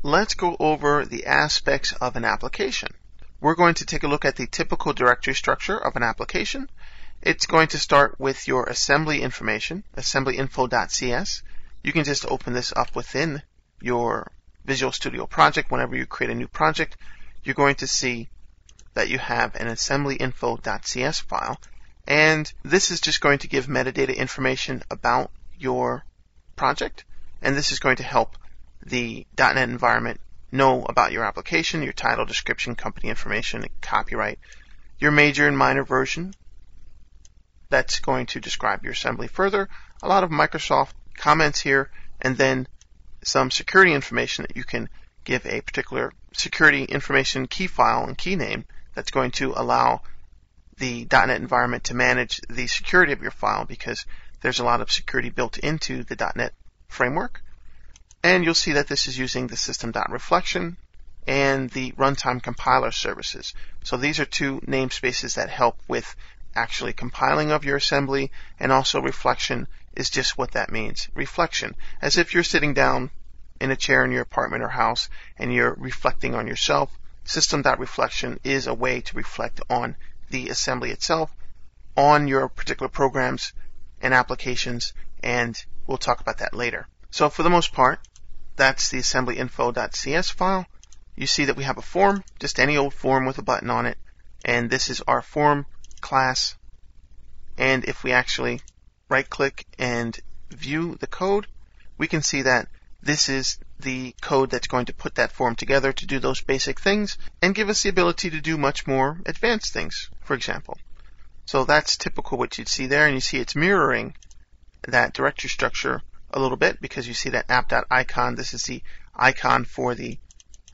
let's go over the aspects of an application. We're going to take a look at the typical directory structure of an application. It's going to start with your assembly information, assemblyinfo.cs. You can just open this up within your Visual Studio project. Whenever you create a new project, you're going to see that you have an assemblyinfo.cs file, and this is just going to give metadata information about your project, and this is going to help the .NET environment know about your application, your title, description, company information, copyright, your major and minor version. That's going to describe your assembly further. A lot of Microsoft comments here, and then some security information that you can give a particular security information key file and key name that's going to allow the .NET environment to manage the security of your file, because there's a lot of security built into the .NET framework. And you'll see that this is using the system.reflection and the runtime compiler services. So these are two namespaces that help with actually compiling of your assembly, and also reflection is just what that means. Reflection, as if you're sitting down in a chair in your apartment or house and you're reflecting on yourself. System.reflection is a way to reflect on the assembly itself, on your particular programs and applications, and we'll talk about that later. So for the most part, that's the assemblyinfo.cs file. You see that we have a form, just any old form with a button on it, and this is our form class. And if we actually right-click and view the code, we can see that this is the code that's going to put that form together to do those basic things and give us the ability to do much more advanced things, for example. So that's typical what you'd see there, and you see it's mirroring that directory structure a little bit, because you see that app.icon. This is the icon for the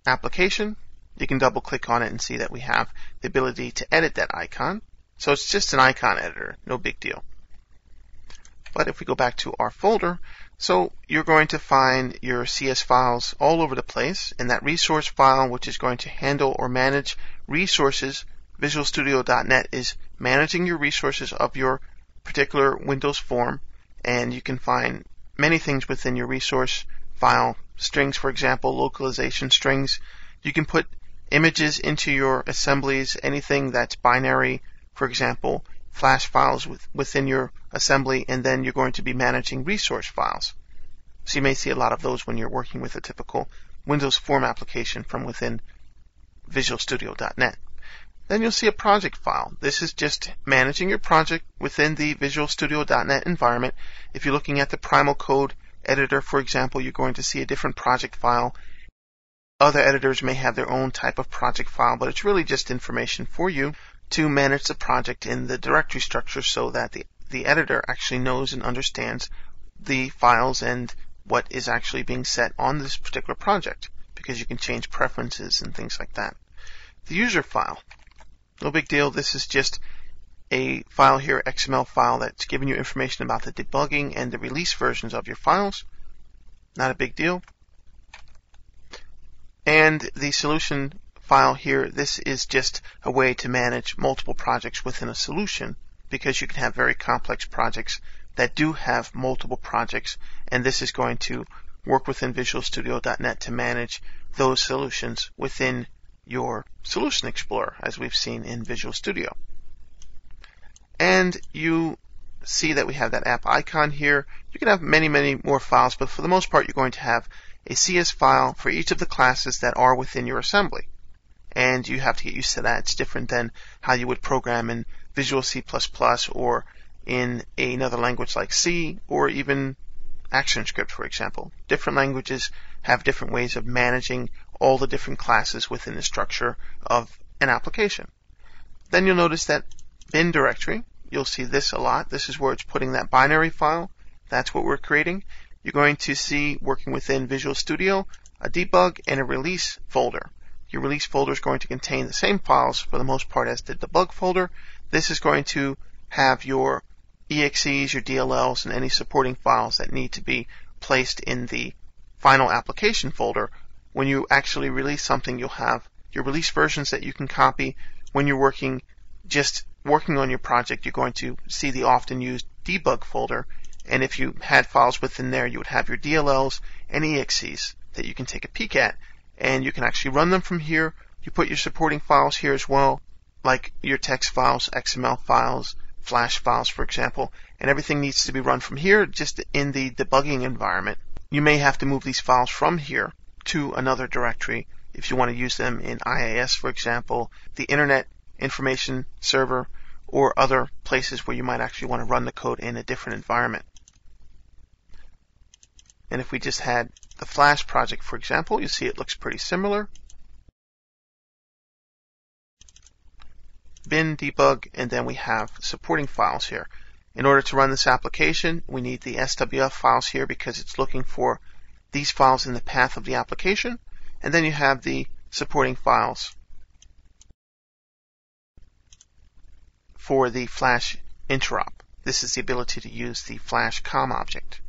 application. You can double click on it and see that we have the ability to edit that icon. So it's just an icon editor, no big deal. But if we go back to our folder, so you're going to find your CS files all over the place, and that resource file, which is going to handle or manage resources, VisualStudio.net is managing your resources of your particular Windows form, and you can find many things within your resource file. Strings, for example, localization strings. You can put images into your assemblies, anything that's binary, for example, flash files within your assembly, and then you're going to be managing resource files. So you may see a lot of those when you're working with a typical Windows form application from within VisualStudio.net. Then you'll see a project file. This is just managing your project within the VisualStudio.net environment. If you're looking at the Primal Code editor, for example, you're going to see a different project file. Other editors may have their own type of project file, but it's really just information for you to manage the project in the directory structure, so that the editor actually knows and understands the files and what is actually being set on this particular project, because you can change preferences and things like that. The user file, no big deal. This is just a file here, XML file, that's giving you information about the debugging and the release versions of your files. Not a big deal. And the solution file here, this is just a way to manage multiple projects within a solution, because you can have very complex projects that do have multiple projects, and this is going to work within VisualStudio.net to manage those solutions within your Solution Explorer, as we've seen in Visual Studio. And you see that we have that app icon here. You can have many, many more files, but for the most part, you're going to have a CS file for each of the classes that are within your assembly. And you have to get used to that. It's different than how you would program in Visual C++ or in another language like C, or even ActionScript, for example. Different languages have different ways of managing all the different classes within the structure of an application. Then you'll notice that bin directory. You'll see this a lot. This is where it's putting that binary file. That's what we're creating. You're going to see, working within Visual Studio, a debug and a release folder. Your release folder is going to contain the same files for the most part as the debug folder. This is going to have your EXEs, your DLLs, and any supporting files that need to be placed in the final application folder. When you actually release something, you'll have your release versions that you can copy. When you're working on your project, you're going to see the often used debug folder, and if you had files within there, you would have your DLLs and EXEs that you can take a peek at and you can actually run them from here. You put your supporting files here as well, like your text files, XML files, Flash files, for example, and everything needs to be run from here just in the debugging environment. You may have to move these files from here to another directory if you want to use them in IIS, for example, the Internet Information Server, or other places where you might actually want to run the code in a different environment. And if we just had the Flash project, for example, you see it looks pretty similar. Bin, debug, and then we have supporting files here. In order to run this application, we need the SWF files here because it's looking for these files in the path of the application. And then you have the supporting files for the Flash interop. This is the ability to use the Flash COM object.